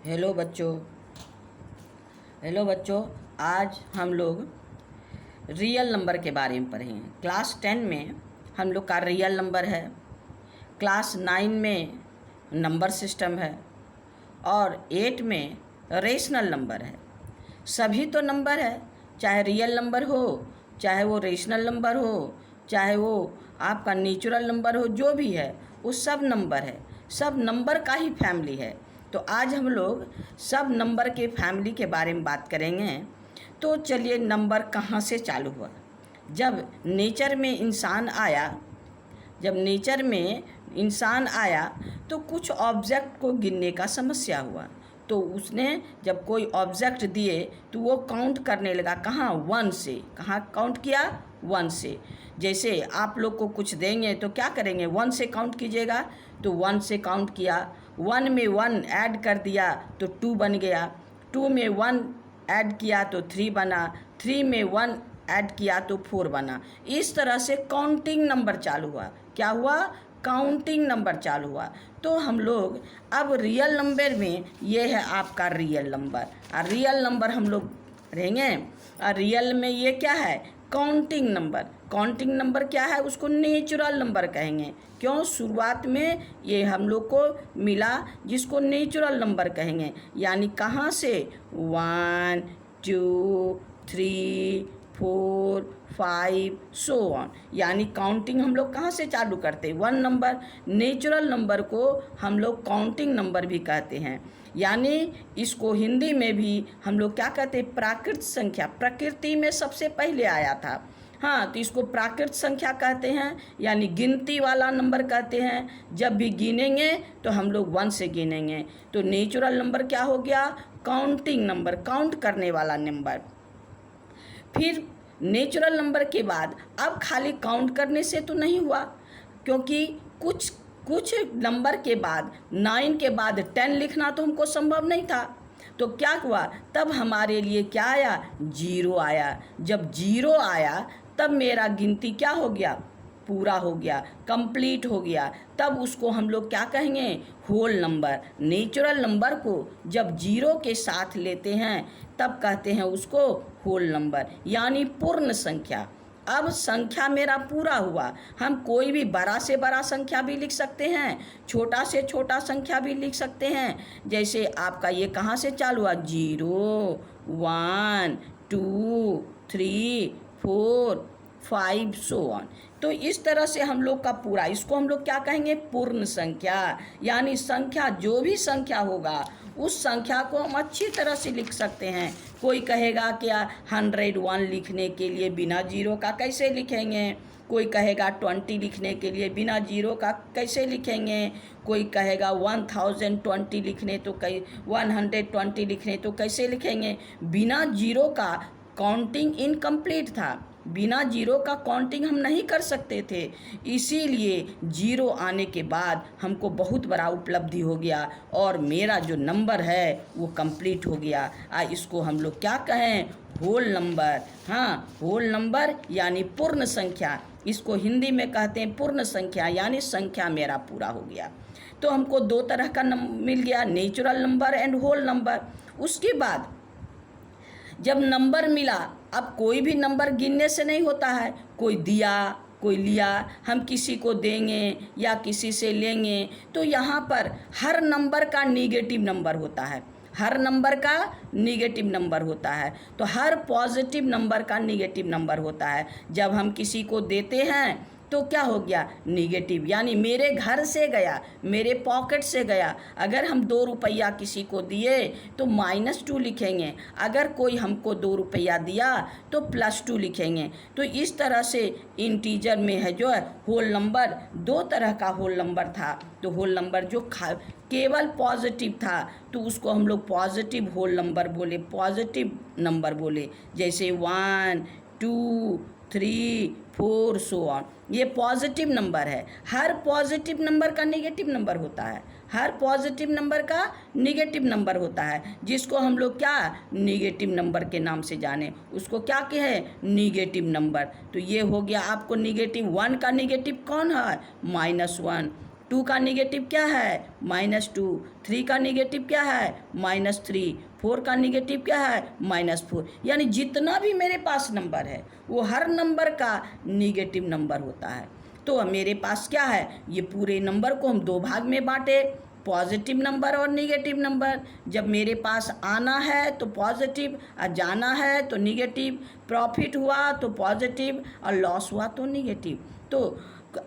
Hello बच्चों। आज हम लोग रियल नंबर के बारे में पढ़ेंगे। क्लास 10 में हम लोग का रियल नंबर है, क्लास 9 में नंबर सिस्टम है और 8 में रेशनल नंबर है। सभी तो नंबर है, चाहे रियल नंबर हो, चाहे वो रेशनल नंबर हो, चाहे वो आपका नेचुरल नंबर हो, जो भी है वो सब नंबर है, सब नंबर का ही फैमिली है। तो आज हम लोग सब नंबर के फैमिली के बारे में बात करेंगे। तो चलिए, नंबर कहाँ से चालू हुआ? जब नेचर में इंसान आया तो कुछ ऑब्जेक्ट को गिनने का समस्या हुआ। तो उसने जब कोई ऑब्जेक्ट दिए तो वो काउंट करने लगा। कहाँ? 1 से। कहाँ काउंट किया? 1 से। जैसे आप लोग को कुछ देंगे तो क्या करेंगे? 1 से काउंट कीजिएगा। तो 1 से काउंट किया, 1 में 1 ऐड कर दिया तो 2 बन गया, 2 में 1 ऐड किया तो 3 बना, 3 में 1 ऐड किया तो 4 बना। इस तरह से काउंटिंग नंबर चालू हुआ। क्या हुआ? काउंटिंग नंबर चालू हुआ। तो हम लोग अब रियल नंबर में ये है आपका रियल नंबर, और रियल नंबर हम लोग रहेंगे। और रियल में ये क्या है? Counting number. काउंटिंग नंबर क्या है? उसको नेचुरल नंबर कहेंगे। क्यों? शुरुआत में ये हम लोग को मिला जिसको नेचुरल नंबर कहेंगे। यानी कहाँ से? 1 2 3 4 5 सो ऑन। यानी काउंटिंग हम लोग कहाँ से चालू करते हैं? 1 नंबर। नेचुरल नंबर को हम लोग काउंटिंग नंबर भी कहते हैं। यानी इसको हिंदी में भी हम लोग क्या कहते हैं? प्राकृत संख्या। प्रकृति में सबसे पहले आया था। हाँ, तो इसको प्राकृत संख्या कहते हैं, यानी गिनती वाला नंबर कहते हैं। जब भी गिनेंगे तो हम लोग 1 से गिनेंगे। तो नेचुरल नंबर क्या हो गया? काउंटिंग नंबर, काउंट करने वाला नंबर। फिर नेचुरल नंबर के बाद अब खाली काउंट करने से तो नहीं हुआ, क्योंकि कुछ नंबर के बाद 9 के बाद 10 लिखना तो हमको संभव नहीं था। तो क्या हुआ? तब हमारे लिए क्या आया? 0 आया। जब 0 आया तब मेरा गिनती क्या हो गया? पूरा हो गया, कंप्लीट हो गया। तब उसको हम लोग क्या कहेंगे? Whole number. नेचुरल नंबर को जब 0 के साथ लेते हैं तब कहते हैं उसको होल नंबर, यानी पूर्ण संख्या। अब संख्या मेरा पूरा हुआ। हम कोई भी बड़ा से बड़ा संख्या भी लिख सकते हैं, छोटा से छोटा संख्या भी लिख सकते हैं। जैसे आपका ये कहाँ से चालू हुआ? 0 1 2 3 4 5 सो ऑन। तो इस तरह से हम लोग का पूरा, इसको हम लोग क्या कहेंगे? पूर्ण संख्या। यानी संख्या, जो भी संख्या होगा उस संख्या को हम अच्छी तरह से लिख सकते हैं। कोई कहेगा क्या 101 लिखने के लिए बिना 0 का कैसे लिखेंगे? कोई कहेगा 20 लिखने के लिए बिना 0 का कैसे लिखेंगे? कोई कहेगा 1020 लिखने तो 120 लिखने तो कैसे लिखेंगे? बिना 0 का काउंटिंग इनकम्प्लीट था। बिना 0 का काउंटिंग हम नहीं कर सकते थे। इसीलिए 0 आने के बाद हमको बहुत बड़ा उपलब्धि हो गया और मेरा जो नंबर है वो कंप्लीट हो गया। इसको हम लोग क्या कहें? Whole number. हाँ, होल नंबर यानी पूर्ण संख्या। इसको हिंदी में कहते हैं पूर्ण संख्या, यानी संख्या मेरा पूरा हो गया। तो हमको 2 तरह का मिल गया, natural number and whole number. उसके बाद जब नंबर मिला, अब कोई भी नंबर गिनने से नहीं होता है। कोई दिया, कोई लिया, हम किसी को देंगे या किसी से लेंगे, तो यहाँ पर हर नंबर का निगेटिव नंबर होता है। हर नंबर का निगेटिव नंबर होता है। तो हर पॉजिटिव नंबर का निगेटिव नंबर होता है। जब हम किसी को देते हैं तो क्या हो गया? निगेटिव। यानी मेरे घर से गया, मेरे पॉकेट से गया। अगर हम 2 रुपया किसी को दिए तो -2 लिखेंगे। अगर कोई हमको 2 रुपया दिया तो +2 लिखेंगे। तो इस तरह से इंटीजर में है जो है होल नंबर। 2 तरह का होल नंबर था। तो होल नंबर जो केवल पॉजिटिव था तो उसको हम लोग पॉजिटिव होल नंबर बोले, पॉजिटिव नंबर बोले। जैसे 1 2 3 4 सो ऑन। ये पॉजिटिव नंबर है। हर पॉजिटिव नंबर का नेगेटिव नंबर होता है। हर पॉजिटिव नंबर का नेगेटिव नंबर होता है, जिसको हम लोग क्या नेगेटिव नंबर के नाम से जाने, उसको क्या कहे? Negative number. तो ये हो गया आपको नेगेटिव। 1 का नेगेटिव कौन है? -1। टू का निगेटिव क्या है -2, 3 का निगेटिव क्या है -3, 4 का निगेटिव क्या है -4। यानी जितना भी मेरे पास नंबर है वो हर नंबर का निगेटिव नंबर होता है। तो मेरे पास क्या है, ये पूरे नंबर को हम 2 भाग में बांटे, पॉजिटिव नंबर और निगेटिव नंबर। जब मेरे पास आना है तो पॉजिटिव और जाना है तो निगेटिव, प्रॉफिट हुआ तो पॉजिटिव और लॉस हुआ तो निगेटिव। तो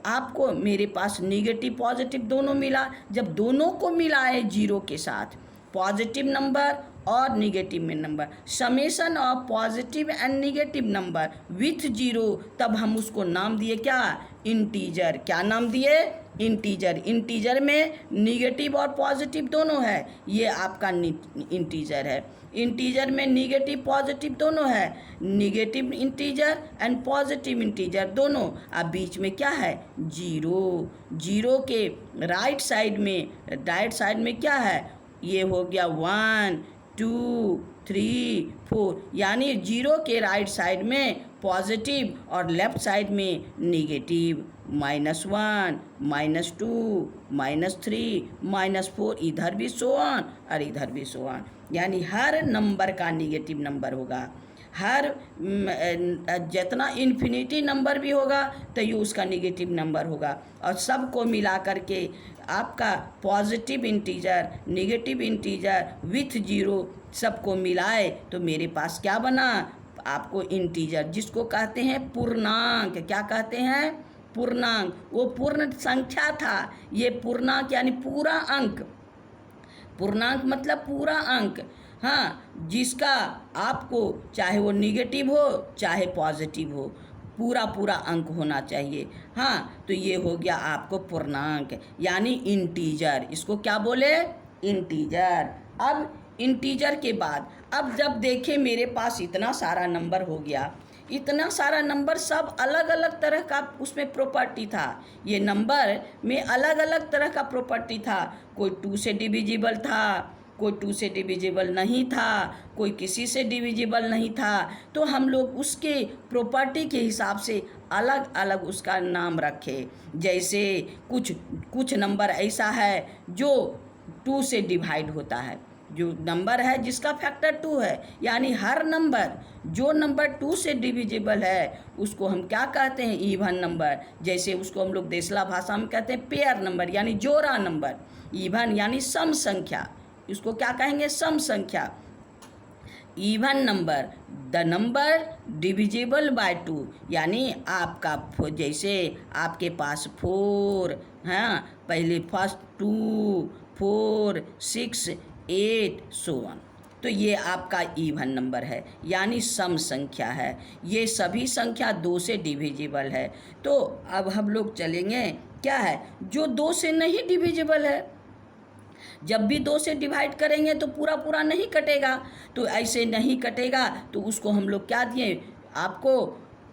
आपको मेरे पास निगेटिव पॉजिटिव दोनों मिला। जब दोनों को मिलाए जीरो के साथ, पॉजिटिव नंबर और निगेटिव में number, summation of positive and negative number with zero, तब हम उसको नाम दिए क्या, इंटीजर। क्या नाम दिए, इंटीजर। इंटीजर में निगेटिव और पॉजिटिव दोनों है, ये आपका इंटीजर है। इंटीजर में निगेटिव पॉजिटिव दोनों है, negative integer and positive integer दोनों। अब बीच में क्या है, जीरो। जीरो के राइट साइड में क्या है, ये हो गया 1 2 3 4, यानी जीरो के राइट साइड में पॉजिटिव और लेफ्ट साइड में निगेटिव, -1 -2 -3 -4, इधर भी सो ऑन और इधर भी सो ऑन। यानी हर नंबर का निगेटिव नंबर होगा। हर जितना इन्फिनिटी नंबर भी होगा तो ये उसका निगेटिव नंबर होगा। और सबको मिला करके आपका positive integer, negative integer with zero सबको मिलाए तो मेरे पास क्या बना, आपको इंटीजर, जिसको कहते हैं पूर्णांक। क्या कहते हैं, पूर्णांक। वो पूर्ण संख्या था, ये पूर्णांक यानी पूरा अंक। पूर्णांक मतलब पूरा अंक, हाँ, जिसका आपको चाहे वो निगेटिव हो चाहे पॉजिटिव हो, पूरा पूरा अंक होना चाहिए। हाँ, तो ये हो गया आपको पूर्णांक यानी इंटीजर। इसको क्या बोले, इंटीजर। अब इंटीजर के बाद अब जब देखें मेरे पास इतना सारा नंबर हो गया, इतना सारा नंबर सब अलग अलग तरह का उसमें प्रॉपर्टी था। ये नंबर में अलग अलग तरह का प्रॉपर्टी था। कोई 2 से डिविजिबल था, कोई 2 से डिविजिबल नहीं था, कोई किसी से डिविजिबल नहीं था। तो हम लोग उसके प्रॉपर्टी के हिसाब से अलग अलग उसका नाम रखे। जैसे कुछ नंबर ऐसा है जो 2 से डिवाइड होता है, जो नंबर है जिसका फैक्टर 2 है, यानी हर नंबर जो नंबर 2 से डिविजिबल है उसको हम क्या कहते हैं, इवन नंबर। जैसे उसको हम लोग देशला भाषा में कहते हैं पेयर नंबर यानी जोड़ा नंबर। इवन यानी सम संख्या, इसको क्या कहेंगे, सम संख्या। Even number the number divisible by 2, यानी आपका जैसे आपके पास 4, हाँ, पहले फर्स्ट 2 4 6 8 सो ऑन, तो ये आपका इवन नंबर है यानी सम संख्या है। ये सभी संख्या 2 से डिविजिबल है। तो अब हम लोग चलेंगे क्या है, जो 2 से नहीं डिविजिबल है। जब भी 2 से डिवाइड करेंगे तो पूरा पूरा नहीं कटेगा, तो ऐसे नहीं कटेगा तो उसको हम लोग क्या दिए आपको,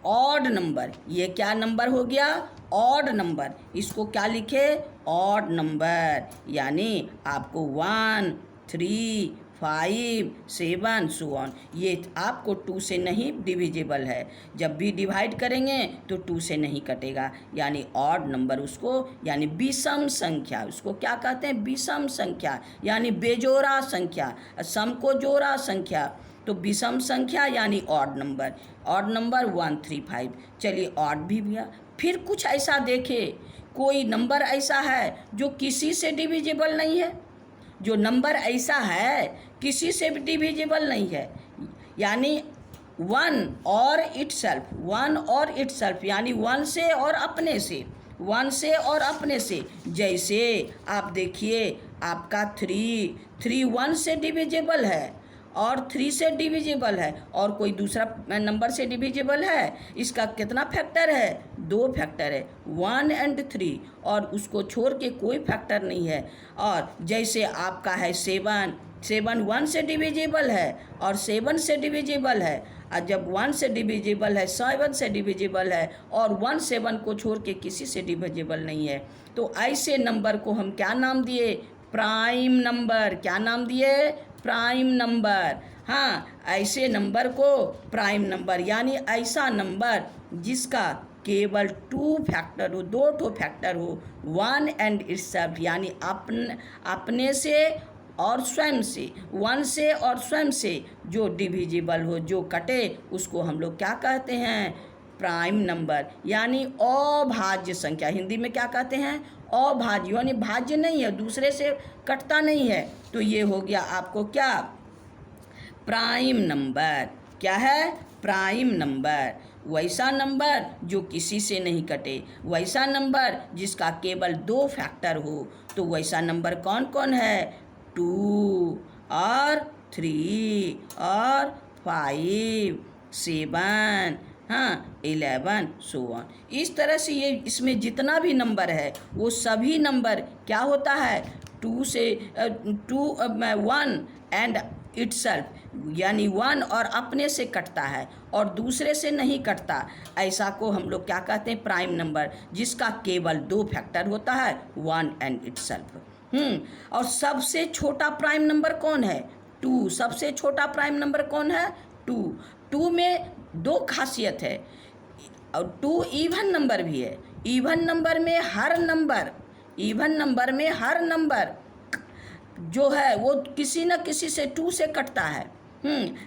ऑड नंबर। ये क्या नंबर हो गया, ऑड नंबर। इसको क्या लिखे, ऑड नंबर, यानी आपको 1 3 5 7 सो ऑन। ये आपको 2 से नहीं डिविजिबल है। जब भी डिवाइड करेंगे तो 2 से नहीं कटेगा, यानी ऑड नंबर उसको, यानी विषम संख्या। उसको क्या कहते हैं, विषम संख्या यानी बेजोड़ा संख्या। सम को जोड़ा संख्या, तो विषम संख्या यानी ऑड नंबर। Odd number 1 3 5। चलिए ऑड भी भैया। फिर कुछ ऐसा देखे, कोई नंबर ऐसा है जो किसी से डिविजिबल नहीं है। जो नंबर ऐसा है किसी से भी डिविजिबल नहीं है, यानी 1 और इटसेल्फ, 1 और इटसेल्फ यानी 1 से और अपने से, 1 से और अपने से। जैसे आप देखिए आपका 3 1 से डिविजिबल है और 3 से डिविजिबल है, और कोई दूसरा नंबर से डिविजिबल है। इसका कितना फैक्टर है, 2 फैक्टर है, 1 और 3, और उसको छोड़ के कोई फैक्टर नहीं है। और जैसे आपका है 7 1 से डिविजिबल है और 7 से डिविजिबल है, और जब 1 से डिविजिबल है 7 से डिविजिबल है, और 1 7 को छोड़ के किसी से डिविजिबल नहीं है, तो ऐसे नंबर को हम क्या नाम दिए, प्राइम नंबर। क्या नाम दिए, प्राइम नंबर। हाँ, ऐसे नंबर को प्राइम नंबर, यानी ऐसा नंबर जिसका केवल 2 फैक्टर हो, 2 ठो फैक्टर हो, 1 एंड इटसेल्फ, यानी अपने से और स्वयं से, 1 से और स्वयं से जो डिविजिबल हो, जो कटे, उसको हम लोग क्या कहते हैं? प्राइम नंबर, यानी अभाज्य संख्या। हिंदी में क्या कहते हैं? अभाज्य, यानी भाज्य नहीं है, दूसरे से कटता नहीं है। तो ये हो गया आपको क्या? Prime number. क्या है? Prime number. वैसा नंबर जो किसी से नहीं कटे, वैसा नंबर जिसका केवल 2 फैक्टर हो। तो वैसा नंबर कौन कौन है? 2 और 3 और 5, 7, हाँ 11, सो ऑन। इस तरह से ये इसमें जितना भी नंबर है वो सभी नंबर क्या होता है? 1 एंड इटसेल्फ, यानी 1 और अपने से कटता है और दूसरे से नहीं कटता। ऐसा को हम लोग क्या कहते हैं? प्राइम नंबर, जिसका केवल 2 फैक्टर होता है, 1 एंड इटसेल्फ। और सबसे छोटा प्राइम नंबर कौन है? 2। सबसे छोटा प्राइम नंबर कौन है? 2। 2 में 2 खासियत है, और 2 इवन नंबर भी है। इवन नंबर में हर नंबर जो है वो किसी न किसी से 2 से कटता है।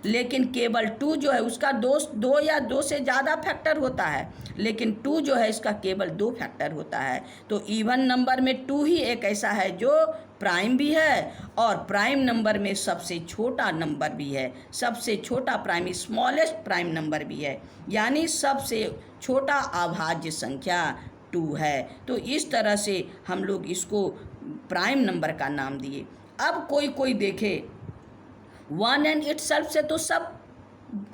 लेकिन केवल 2 जो है उसका 2 या 2 से ज़्यादा फैक्टर होता है, लेकिन 2 जो है इसका केवल 2 फैक्टर होता है। तो इवन नंबर में 2 ही एक ऐसा है जो प्राइम भी है, और प्राइम नंबर में सबसे छोटा नंबर भी है। सबसे छोटा प्राइम, स्मॉलेस्ट प्राइम नंबर भी है, यानी सबसे छोटा अभाज्य संख्या 2 है। तो इस तरह से हम लोग इसको प्राइम नंबर का नाम दिए। अब कोई देखे 1 एंड इटसेल्फ से तो सब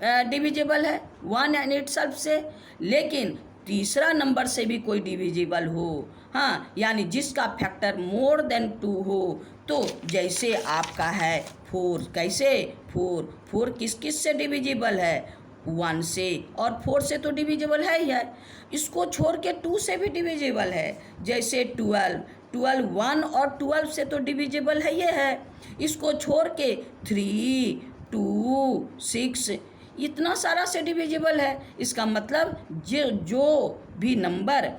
डिविजिबल है, 1 एंड इटसेल्फ से, लेकिन तीसरा नंबर से भी कोई डिविजिबल हो, हाँ, यानी जिसका फैक्टर मोर देन 2 हो। तो जैसे आपका है 4, कैसे? 4 किस किस से डिविजिबल है? 1 से, और 4 से तो डिविजिबल है ही है। इसको छोड़ के 2 से भी डिविजिबल है, जैसे 12 1 और 12 से तो डिविजिबल है, ये है। इसको छोड़ के 3, 2, 6 इतना सारा से डिविजिबल है। इसका मतलब जो भी नंबर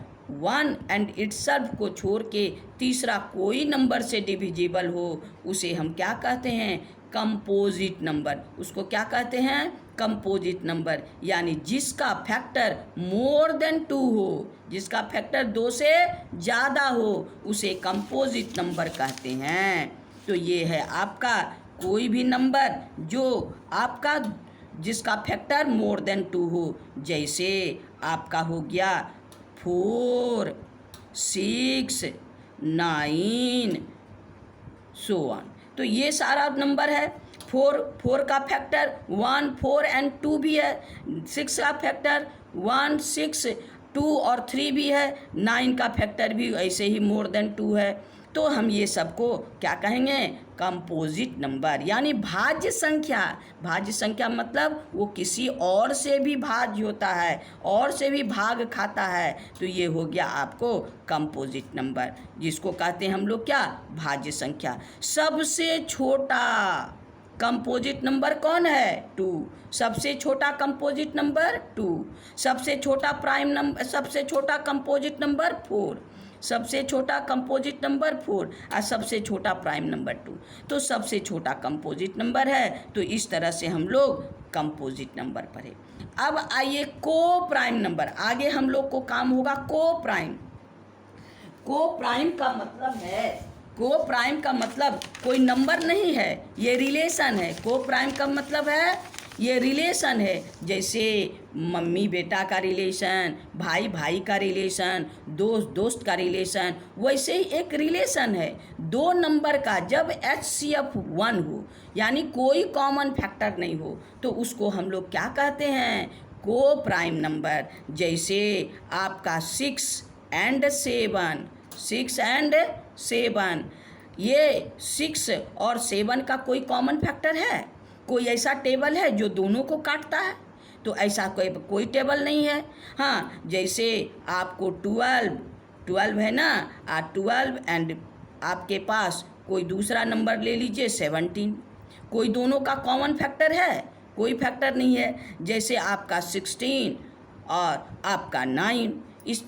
1 एंड इटसेल्फ को छोड़ के तीसरा कोई नंबर से डिविजिबल हो, उसे हम क्या कहते हैं? Composite number. उसको क्या कहते हैं? कंपोजिट नंबर, यानी जिसका फैक्टर मोर देन 2 हो, जिसका फैक्टर 2 से ज़्यादा हो, उसे कंपोजिट नंबर कहते हैं। तो ये है आपका कोई भी नंबर जो आपका जिसका फैक्टर मोर देन 2 हो, जैसे आपका हो गया 4, 6, 9, सो ऑन। तो ये सारा नंबर है। 4 का फैक्टर 1, 4 एंड 2 भी है। 6 का फैक्टर 1, 6, 2 और 3 भी है। 9 का फैक्टर भी ऐसे ही मोर देन 2 है। तो हम ये सबको क्या कहेंगे? कंपोजिट नंबर, यानी भाज्य संख्या। भाज्य संख्या मतलब वो किसी और से भी भाज्य होता है, और से भी भाग खाता है। तो ये हो गया आपको कंपोजिट नंबर, जिसको कहते हैं हम लोग क्या? भाज्य संख्या। सबसे छोटा कंपोजिट नंबर कौन है? 2। सबसे छोटा कंपोजिट नंबर 2। सबसे छोटा प्राइम नंबर, सबसे छोटा कंपोजिट नंबर 4। सबसे छोटा कंपोजिट नंबर 4 और सबसे छोटा प्राइम नंबर 2। तो सबसे छोटा कंपोजिट नंबर है। तो इस तरह से हम लोग कंपोजिट नंबर पढ़े। अब आइए को प्राइम नंबर। आगे हम लोग को काम होगा को प्राइम। को प्राइम का मतलब है, को प्राइम का मतलब कोई नंबर नहीं है, ये रिलेशन है। को प्राइम का मतलब है ये रिलेशन है, जैसे मम्मी बेटा का रिलेशन, भाई भाई का रिलेशन, दोस्त दोस्त का रिलेशन, वैसे ही एक रिलेशन है 2 नंबर का। जब HCF 1 हो, यानी कोई कॉमन फैक्टर नहीं हो, तो उसको हम लोग क्या कहते हैं? को प्राइम नंबर। जैसे आपका 6 एंड 7, 6 एंड 7, ये 6 और 7 का कोई कॉमन फैक्टर है? कोई ऐसा टेबल है जो दोनों को काटता है? तो ऐसा कोई टेबल नहीं है। हाँ, जैसे आपको 12 है ना, 12 एंड आपके पास कोई दूसरा नंबर ले लीजिए 17, कोई दोनों का कॉमन फैक्टर है? कोई फैक्टर नहीं है। जैसे आपका 16 और आपका 9।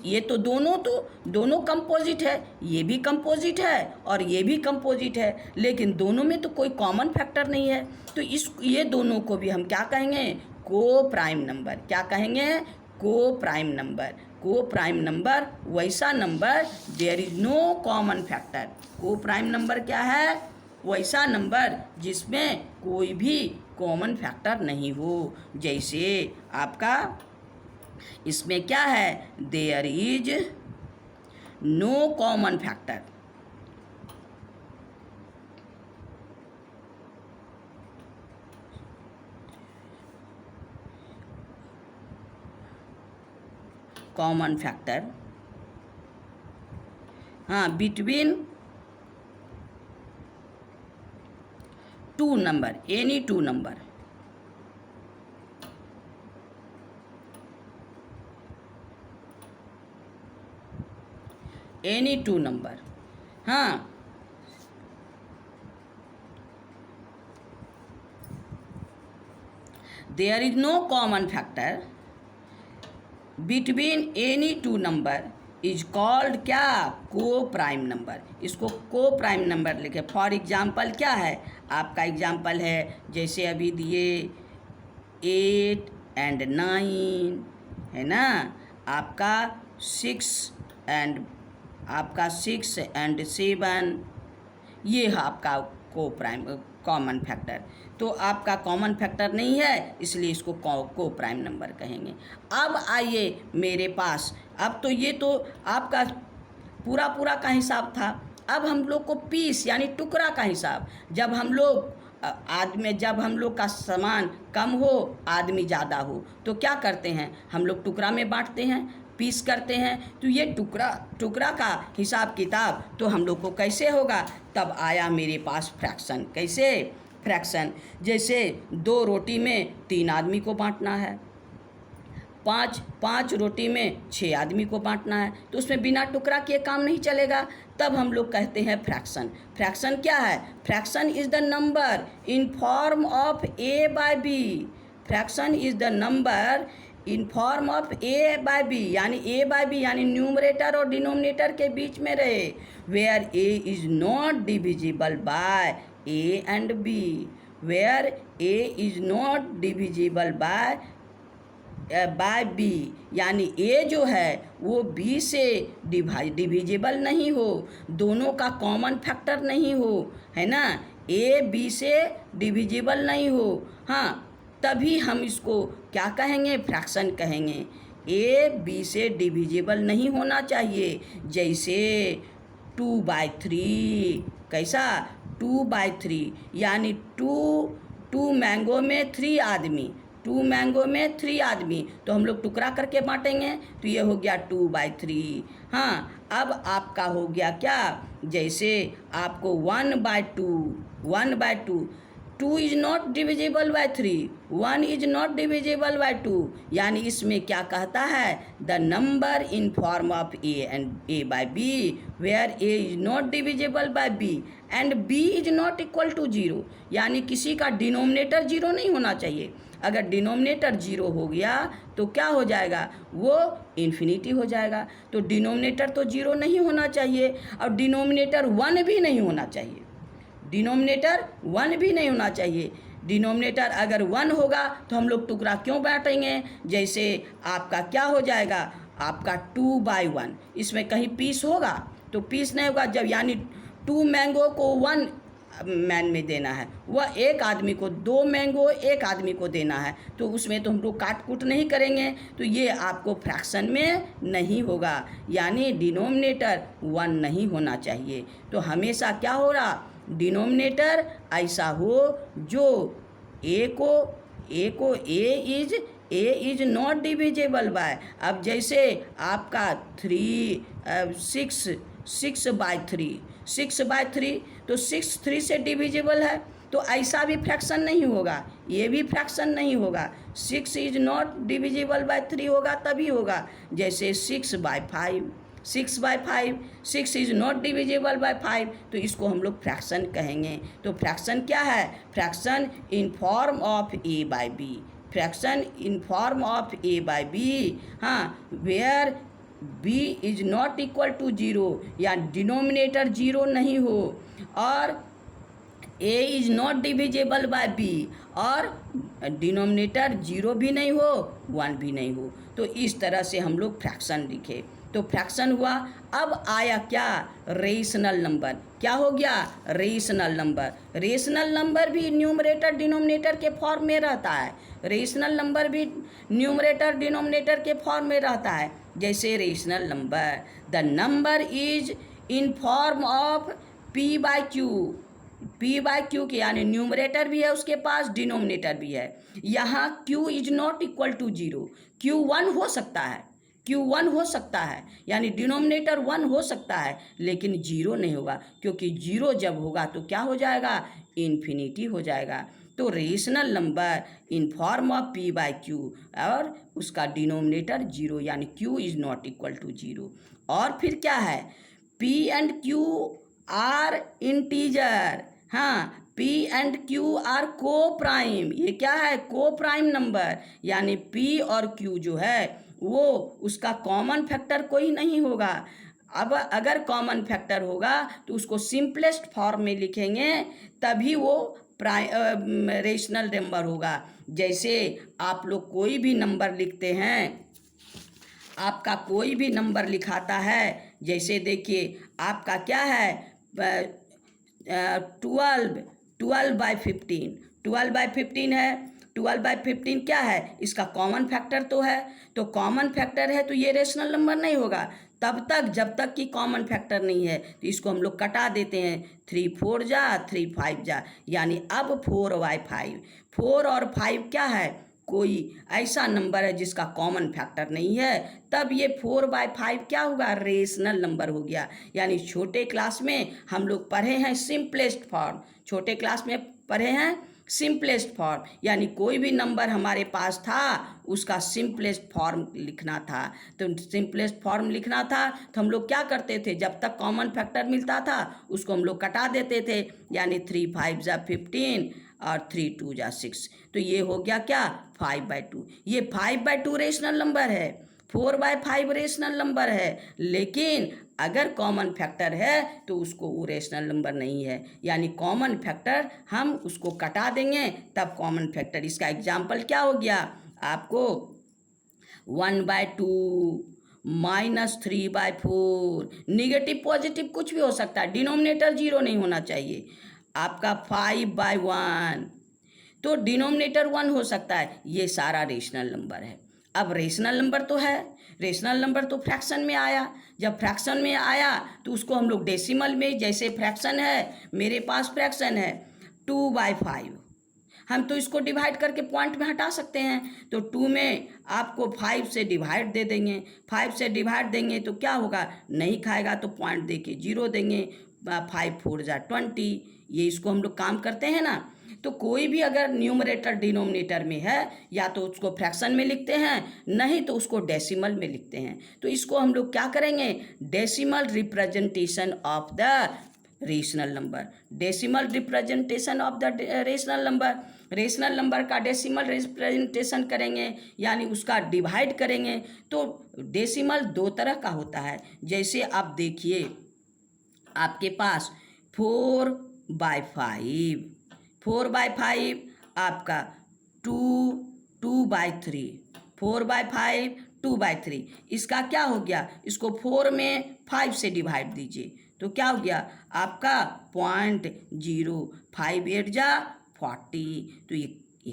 ये तो दोनों कंपोजिट है, ये भी कंपोजिट है और ये भी कंपोजिट है, लेकिन दोनों में तो कोई कॉमन फैक्टर नहीं है। तो ये दोनों को भी हम क्या कहेंगे? Coprime number. क्या कहेंगे? Coprime number. Coprime number वैसा number there is no common factor. Coprime number क्या है? वैसा नंबर जिसमें कोई भी कॉमन फैक्टर नहीं हो। जैसे आपका इसमें क्या है? There is no common factor. Common factor, हाँ, between two number, any two number. Any two number, हाँ, there is no common factor between any two number is called क्या? Coprime number. इसको को प्राइम नंबर लिखे। For example क्या है? आपका example है जैसे अभी दिए 8 एंड 9 है ना, आपका 6 एंड 7, ये है आपका को प्राइम कॉमन फैक्टर। तो आपका कॉमन फैक्टर नहीं है, इसलिए इसको को प्राइम नंबर कहेंगे। अब आइए मेरे पास, अब तो ये तो आपका पूरा का हिसाब था। अब हम लोग को पीस यानी टुकड़ा का हिसाब। जब हम लोग का सामान कम हो, आदमी ज़्यादा हो, तो क्या करते हैं? हम लोग टुकड़ा में बांटते हैं, पीस करते हैं। तो ये टुकड़ा का हिसाब किताब तो हम लोग को कैसे होगा? तब आया मेरे पास फ्रैक्शन। कैसे? फ्रैक्शन, जैसे 2 रोटी में 3 आदमी को बांटना है, 5 रोटी में 6 आदमी को बांटना है, तो उसमें बिना टुकड़ा किए काम नहीं चलेगा। तब हम लोग कहते हैं फ्रैक्शन। फ्रैक्शन क्या है? Fraction is the number in form of A by B. Fraction is the number in form of A by b, यानी ए बाय बी यानी न्यूमरेटर और डिनोमिनेटर के बीच में रहे, where a is not divisible by a and b. Where a is not divisible by b, यानी a जो है वो बी से डिविजिबल नहीं हो, दोनों का कॉमन फैक्टर नहीं हो, है ना, ए बी से डिविजिबल नहीं हो, हाँ, तभी हम इसको क्या कहेंगे? फ्रैक्शन कहेंगे। ए बी से डिविजिबल नहीं होना चाहिए। जैसे 2/3, कैसा? 2/3 यानी 2 मैंगो में 3 आदमी, 2 मैंगो में 3 आदमी, तो हम लोग टुकड़ा करके बांटेंगे, तो ये हो गया 2/3। हाँ, अब आपका हो गया क्या? जैसे आपको 1/2 2 is not divisible by 3, 1 is not divisible by 2, यानी इसमें क्या कहता है? The number in form of A by b where a is not divisible by b and b is not equal to 0, यानी किसी का डिनोमिनेटर 0 नहीं होना चाहिए। अगर डिनोमिनेटर 0 हो गया तो क्या हो जाएगा? वो इन्फिनिटी हो जाएगा। तो डिनोमिनेटर तो 0 नहीं होना चाहिए और डिनोमिनेटर 1 भी नहीं होना चाहिए। डिनोमिनेटर 1 भी नहीं होना चाहिए। डिनोमिनेटर अगर 1 होगा तो हम लोग टुकड़ा क्यों बांटेंगे? जैसे आपका क्या हो जाएगा? आपका 2/1, इसमें कहीं पीस होगा? तो पीस नहीं होगा। जब यानी 2 मैंगो को 1 मैन में देना है, वह एक आदमी को 2 मैंगो एक आदमी को देना है, तो उसमें तो हम लोग काट कूट नहीं करेंगे, तो ये आपको फ्रैक्शन में नहीं होगा, यानी डिनोमिनेटर 1 नहीं होना चाहिए। तो हमेशा क्या हो रहा? डिनोमिनेटर ऐसा हो जो ए इज नॉट डिविजिबल बाय। अब जैसे आपका 6/3 तो 6 3 से डिविजिबल है, तो ऐसा भी फ्रैक्शन नहीं होगा, ये भी फ्रैक्शन नहीं होगा। 6 इज नॉट डिविजिबल बाय 3 होगा तभी होगा। जैसे 6/5 6 इज नॉट डिविजिबल बाय 5, तो इसको हम लोग फ्रैक्शन कहेंगे। तो फ्रैक्शन क्या है? Fraction in form of A by B. Fraction in form of A by B, हाँ, where B is not equal to zero, या डिनोमिनेटर जीरो नहीं हो, और A is not divisible by B, और डिनोमिनेटर जीरो भी नहीं हो, one भी नहीं हो। तो इस तरह से हम लोग फ्रैक्शन लिखे। तो फ्रैक्शन हुआ। अब आया क्या? Rational number. क्या हो गया? Rational number. रेशनल नंबर भी न्यूमरेटर डिनोमिनेटर के फॉर्म में रहता है। रेशनल नंबर भी न्यूमरेटर डिनोमिनेटर के फॉर्म में रहता है। जैसे rational number, the number is in form of p by q. P by q के यानी न्यूमरेटर भी है उसके पास, डिनोमिनेटर भी है। यहाँ q is not equal to zero. Q one हो सकता है, क्यू वन हो सकता है, यानी डिनोमिनेटर वन हो सकता है, लेकिन जीरो नहीं होगा, क्योंकि जीरो जब होगा तो क्या हो जाएगा? इन्फिनिटी हो जाएगा। तो rational number in form of p by q, और उसका डिनोमिनेटर जीरो, यानी q is not equal to zero. और फिर क्या है? P and q are integer. हाँ, P and Q are coprime. ये क्या है? को प्राइम नंबर, यानी P और Q जो है वो उसका कॉमन फैक्टर कोई नहीं होगा। अब अगर कॉमन फैक्टर होगा तो उसको सिंपलेस्ट फॉर्म में लिखेंगे, तभी वो रेशनल नंबर होगा। जैसे आप लोग कोई भी नंबर लिखते हैं, आपका कोई भी नंबर लिखाता है, जैसे देखिए आपका क्या है? 12/15। 12/15 है। 12/15 क्या है? इसका कॉमन फैक्टर तो है, तो कॉमन फैक्टर है तो ये रेशनल नंबर नहीं होगा तब तक जब तक कि कॉमन फैक्टर नहीं है। तो इसको हम लोग कटा देते हैं, 3 4 जा 3 5 जा, यानी अब 4/5। 4 और 5 क्या है? कोई ऐसा नंबर है जिसका कॉमन फैक्टर नहीं है, तब ये 4/5 क्या होगा? रेशनल नंबर हो गया। यानी छोटे क्लास में हम लोग पढ़े हैं सिंपलेस्ट फॉर्म। छोटे क्लास में पढ़े हैं सिंपलेस्ट फॉर्म, यानी कोई भी नंबर हमारे पास था उसका सिंपलेस्ट फॉर्म लिखना था। तो सिंपलेस्ट फॉर्म लिखना था तो हम लोग क्या करते थे? जब तक कॉमन फैक्टर मिलता था उसको हम लोग कटा देते थे, यानी 3 5 जा 15 और 3 2 जा 6। तो ये हो गया क्या? 5/2। ये 5/2 रेशनल नंबर है, 4/5 रेशनल नंबर है, लेकिन अगर कॉमन फैक्टर है तो उसको वो रेशनल नंबर नहीं है। यानी कॉमन फैक्टर हम उसको कटा देंगे तब कॉमन फैक्टर। इसका एग्जाम्पल क्या हो गया आपको? 1/2 -3/4। निगेटिव पॉजिटिव कुछ भी हो सकता है, डिनोमिनेटर जीरो नहीं होना चाहिए। आपका 5/1, तो डिनोमिनेटर 1 हो सकता है। ये सारा रेशनल नंबर है। अब रेशनल नंबर तो है, रेशनल नंबर तो फ्रैक्शन में आया। जब फ्रैक्शन में आया तो उसको हम लोग डेसिमल में, जैसे फ्रैक्शन है, मेरे पास फ्रैक्शन है 2/5, हम तो इसको डिवाइड करके पॉइंट में हटा सकते हैं। तो 2 में आपको 5 से डिवाइड दे देंगे। 5 से डिवाइड देंगे तो क्या होगा? नहीं खाएगा तो पॉइंट दे के 0 देंगे। 5 4 जा 20। ये इसको हम लोग काम करते हैं ना। तो कोई भी अगर न्यूमरेटर डिनोमिनेटर में है, या तो उसको फ्रैक्शन में लिखते हैं, नहीं तो उसको डेसिमल में लिखते हैं। तो इसको हम लोग क्या करेंगे? Decimal representation of the rational number. Decimal representation of the rational number. Rational number का डेसिमल रिप्रेजेंटेशन करेंगे, यानी उसका डिवाइड करेंगे। तो डेसिमल 2 तरह का होता है। जैसे आप देखिए आपके पास 4/5, 4/5 आपका 2/3, 4/5 2/3। इसका क्या हो गया? इसको 4 में 5 से डिवाइड दीजिए तो क्या हो गया आपका? 0.05 8 जा 40। तो ये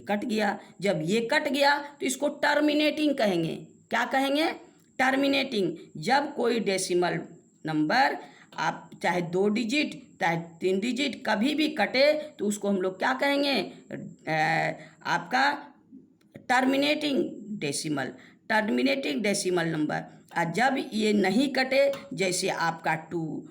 कट गया। जब ये कट गया तो इसको टर्मिनेटिंग कहेंगे। क्या कहेंगे? टर्मिनेटिंग। जब कोई डेसिमल नंबर आप चाहे 2 डिजिट चाहे 3 डिजिट कभी भी कटे तो उसको हम लोग क्या कहेंगे? आपका terminating decimal, terminating decimal number. और जब ये नहीं कटे, जैसे आपका 2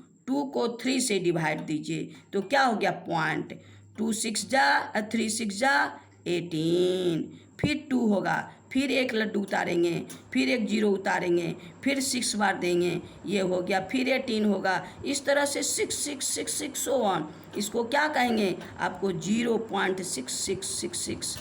को 3 से डिवाइड दीजिए तो क्या हो गया? पॉइंट 2 6 जा 3 6 जा 18। फिर 2 होगा, फिर एक लड्डू उतारेंगे, फिर एक 0 उतारेंगे, फिर 6 बार देंगे, ये हो गया। फिर 18 होगा। इस तरह से 6 6 6 6 सो ऑन। इसको क्या कहेंगे? आपको 0.6666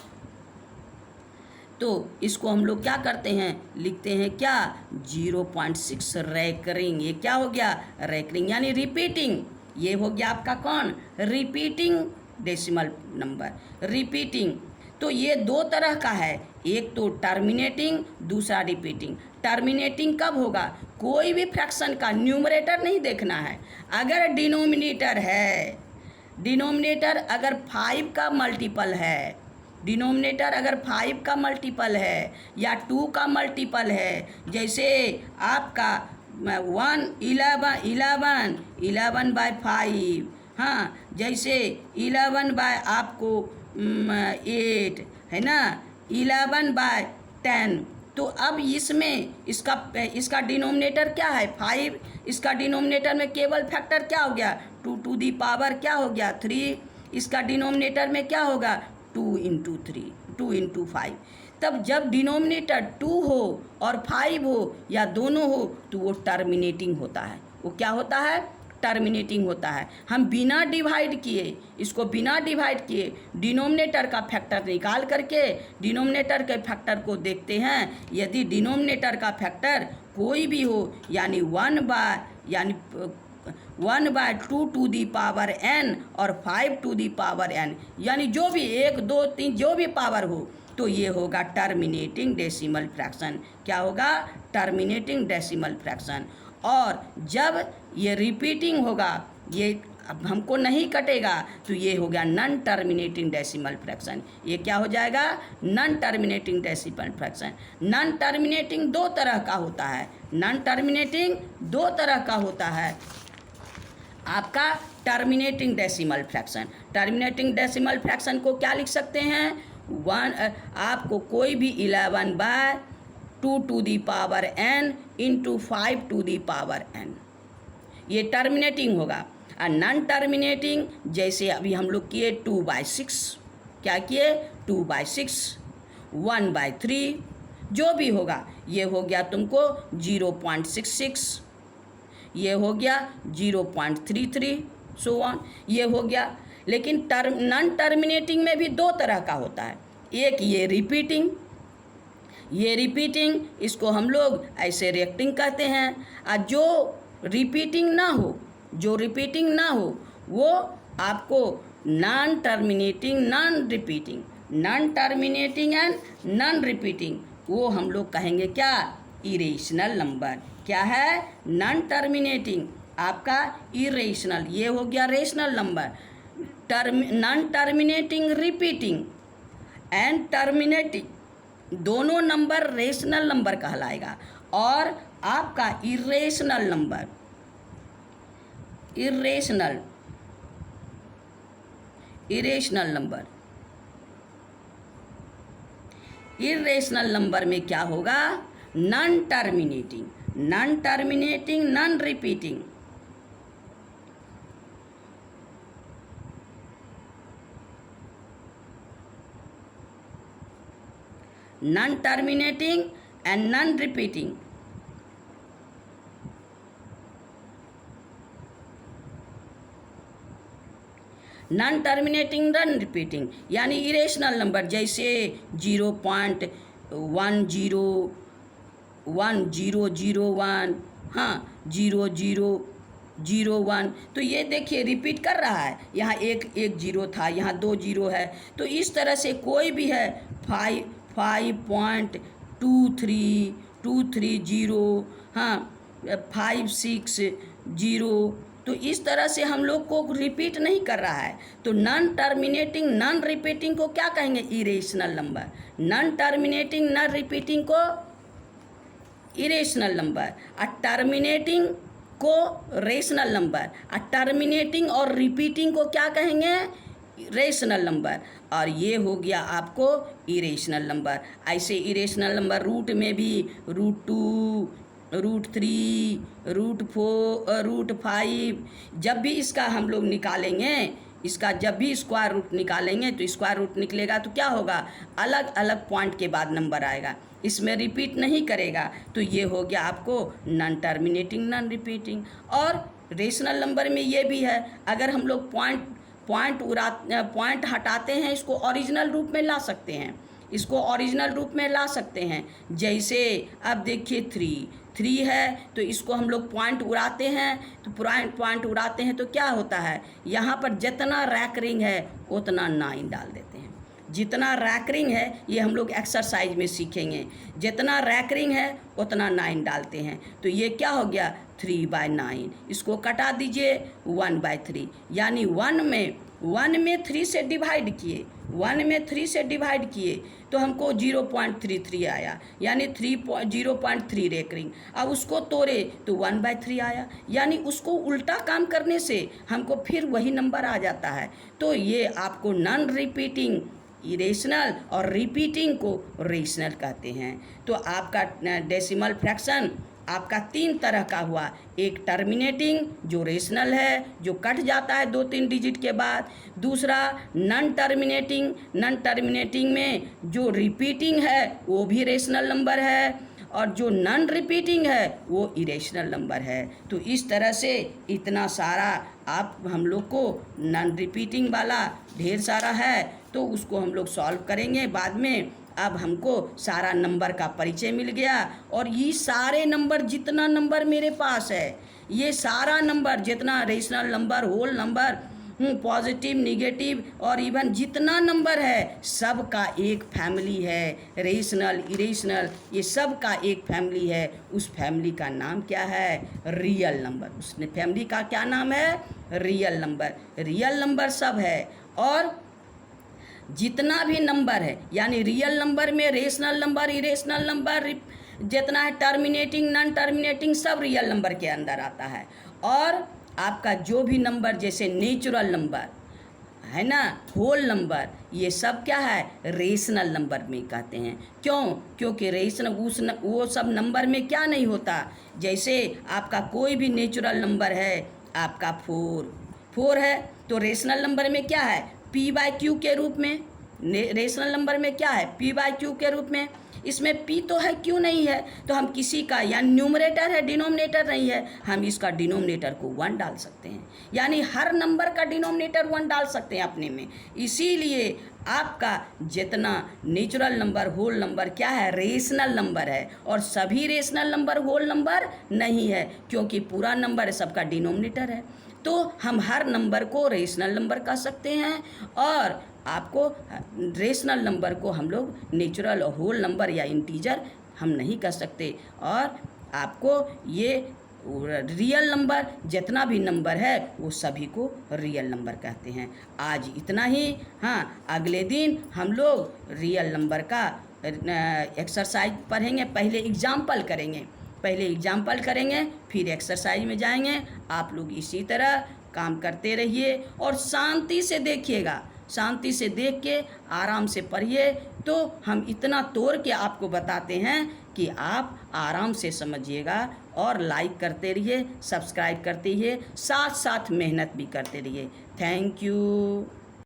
तो इसको हम लोग क्या करते हैं, लिखते हैं क्या 0.6 रैकरिंग। ये क्या हो गया, रैकरिंग यानी रिपीटिंग। ये हो गया आपका कौन, रिपीटिंग डेसिमल नंबर, रिपीटिंग। तो ये दो तरह का है, एक तो टर्मिनेटिंग, दूसरा रिपीटिंग। टर्मिनेटिंग कब होगा, कोई भी फ्रैक्शन का न्यूमरेटर नहीं देखना है। अगर डिनोमिनेटर है, डिनोमिनेटर अगर 5 का मल्टीपल है, डिनोमिनेटर अगर 5 का मल्टीपल है या 2 का मल्टीपल है, जैसे आपका 11 बाय 5, हाँ, जैसे 11 बाय आपको 8 है ना, 11 बाय 10। तो अब इसमें इसका डिनोमिनेटर क्या है 5, इसका डिनोमिनेटर में केवल फैक्टर क्या हो गया 2 टू दी पावर क्या हो गया 3, इसका डिनोमिनेटर में क्या होगा 2 इंटू 3, 2 इंटू 5। तब जब डिनोमिनेटर 2 हो और 5 हो या दोनों हो तो वो टर्मिनेटिंग होता है। वो क्या होता है, टर्मिनेटिंग होता है। हम बिना डिवाइड किए, इसको बिना डिवाइड किए डिनोमिनेटर का फैक्टर निकाल करके डिनोमिनेटर के फैक्टर को देखते हैं। यदि डिनोमिनेटर का फैक्टर कोई भी हो यानी 1/2 टू दी पावर n और 5 टू दी पावर n, यानी जो भी 1 2 3 जो भी पावर हो, तो ये होगा टर्मिनेटिंग डेसिमल फ्रैक्शन। क्या होगा, टर्मिनेटिंग डेसिमल फ्रैक्शन। और जब ये रिपीटिंग होगा, ये अब हमको नहीं कटेगा, तो ये हो गया नॉन टर्मिनेटिंग डेसिमल फ्रैक्शन। ये क्या हो जाएगा, non terminating decimal fraction. Non terminating दो तरह का होता है, नॉन टर्मिनेटिंग दो तरह का होता है आपका terminating decimal fraction. Terminating decimal fraction को क्या लिख सकते हैं, आपको कोई भी 11/2 to the power n into 5 to the power n, ये टर्मिनेटिंग होगा। और नॉन टर्मिनेटिंग जैसे अभी हम लोग किए 2/6, क्या किए 2/6, 1/3, जो भी होगा, ये हो गया तुमको 0.66, ये हो गया 0.33, सो ऑन, ये हो गया। लेकिन नॉन टर्मिनेटिंग में भी दो तरह का होता है, एक ये रिपीटिंग, ये रिपीटिंग इसको हम लोग ऐसे रिएक्टिंग कहते हैं। और जो रिपीटिंग ना हो, जो रिपीटिंग ना हो, वो आपको non terminating, non repeating, non terminating and non repeating, वो हम लोग कहेंगे क्या, इरेशनल नंबर। क्या है, नॉन टर्मिनेटिंग आपका इरेशनल, ये हो गया rational number. Non terminating, repeating and terminating दोनों नंबर रेशनल नंबर कहलाएगा। और आपका irrational number, irrational number, irrational number में क्या होगा, non terminating, non terminating, non repeating. Non terminating and non repeating. Non terminating, non repeating यानी irrational number, जैसे 0.1001, हाँ 0001। तो ये देखिए रिपीट कर रहा है, यहाँ एक जीरो था, यहाँ 2 जीरो है। तो इस तरह से कोई भी है 5.2320, हाँ 56 तो इस तरह से हम लोग को रिपीट नहीं कर रहा है। तो नॉन टर्मिनेटिंग, नॉन रिपीटिंग को क्या कहेंगे, irrational number. Non terminating, non repeating को इरेशनल नंबर, और टर्मिनेटिंग को रेशनल नंबर, और टर्मिनेटिंग और रिपीटिंग को क्या कहेंगे, रेशनल नंबर। और ये हो गया आपको इरेशनल नंबर। ऐसे इरेशनल नंबर रूट में भी √2, √3, √4, √5, जब भी इसका हम लोग निकालेंगे, इसका जब भी स्क्वायर रूट निकालेंगे तो स्क्वायर रूट निकलेगा तो क्या होगा, अलग अलग पॉइंट के बाद नंबर आएगा, इसमें रिपीट नहीं करेगा। तो ये हो गया आपको नॉन टर्मिनेटिंग, नॉन रिपीटिंग। और रेशनल नंबर में ये भी है, अगर हम लोग पॉइंट हटाते हैं, इसको ओरिजिनल रूप में ला सकते हैं। इसको ओरिजिनल रूप में ला सकते हैं। जैसे अब देखिए 3 है तो इसको हम लोग पॉइंट उड़ाते हैं, तो पॉइंट उड़ाते हैं तो क्या होता है, यहाँ पर जितना रैकरिंग है उतना 9 डाल देते हैं। जितना रैकरिंग है ये हम लोग एक्सरसाइज में सीखेंगे, जितना रैकरिंग है उतना 9 डालते हैं। तो ये क्या हो गया 3/9, इसको कटा दीजिए 1/3, यानी 1 में 3 से डिवाइड किए, 1 में 3 से डिवाइड किए तो हमको 0.33 आया, यानी 0.3 रैकरिंग। अब उसको तोड़े तो 1/3 आया, यानी उसको उल्टा काम करने से हमको फिर वही नंबर आ जाता है। तो ये आपको नॉन रिपीटिंग इरेशनल और रिपीटिंग को रेशनल कहते हैं। तो आपका डेसिमल फ्रैक्शन आपका 3 तरह का हुआ, एक टर्मिनेटिंग जो रेशनल है, जो कट जाता है 2-3 डिजिट के बाद। दूसरा नॉन टर्मिनेटिंग में जो रिपीटिंग है वो भी रेशनल नंबर है, और जो नॉन रिपीटिंग है वो इरेशनल नंबर है। तो इस तरह से इतना सारा आप हम लोग को नॉन रिपीटिंग वाला ढेर सारा है, तो उसको हम लोग सॉल्व करेंगे बाद में। अब हमको सारा नंबर का परिचय मिल गया, और ये सारे नंबर जितना नंबर मेरे पास है, ये सारा नंबर जितना rational number, whole number, positive, negative और इवन जितना नंबर है सब का एक फैमिली है। रेशनल, इरेशनल, ये सब का एक फैमिली है। उस फैमिली का नाम क्या है, रियल नंबर। उस फैमिली का क्या नाम है, रियल नंबर। रियल नंबर सब है, और जितना भी नंबर है, यानी रियल नंबर में रेशनल नंबर, इरेशनल नंबर, जितना है टर्मिनेटिंग, नॉन टर्मिनेटिंग, सब रियल नंबर के अंदर आता है। और आपका जो भी नंबर जैसे नेचुरल नंबर है ना, होल नंबर, ये सब क्या है, रेशनल नंबर में कहते हैं। क्यों, क्योंकि रेशनल वो सब नंबर में क्या नहीं होता। जैसे आपका कोई भी नेचुरल नंबर है, आपका 4 है तो रेशनल नंबर में क्या है, p/q के रूप में। रेशनल नंबर में क्या है, p/q के रूप में। इसमें p तो है, q नहीं है, तो हम किसी का, या न्यूमरेटर है, डिनोमिनेटर नहीं है, हम इसका डिनोमिनेटर को 1 डाल सकते हैं। यानी हर नंबर का डिनोमिनेटर 1 डाल सकते हैं अपने में। इसीलिए आपका जितना नेचुरल नंबर, होल नंबर क्या है, रेशनल नंबर है। और सभी रेशनल नंबर होल नंबर नहीं है, क्योंकि पूरा नंबर सबका डिनोमिनेटर है। तो हम हर नंबर को रेशनल नंबर कह सकते हैं, और आपको रेशनल नंबर को हम लोग नेचुरल और होल नंबर या इंटीजर हम नहीं कह सकते। और आपको ये रियल नंबर, जितना भी नंबर है वो सभी को रियल नंबर कहते हैं। आज इतना ही। हाँ, अगले दिन हम लोग रियल नंबर का एक्सरसाइज पढ़ेंगे। पहले एग्जाम्पल करेंगे, फिर एक्सरसाइज में जाएंगे। आप लोग इसी तरह काम करते रहिए और शांति से देखिएगा, शांति से देख के आराम से पढ़िए। तो हम इतना तोड़ के आपको बताते हैं कि आप आराम से समझिएगा, और लाइक करते रहिए, सब्सक्राइब करते रहिए, साथ साथ मेहनत भी करते रहिए। Thank you.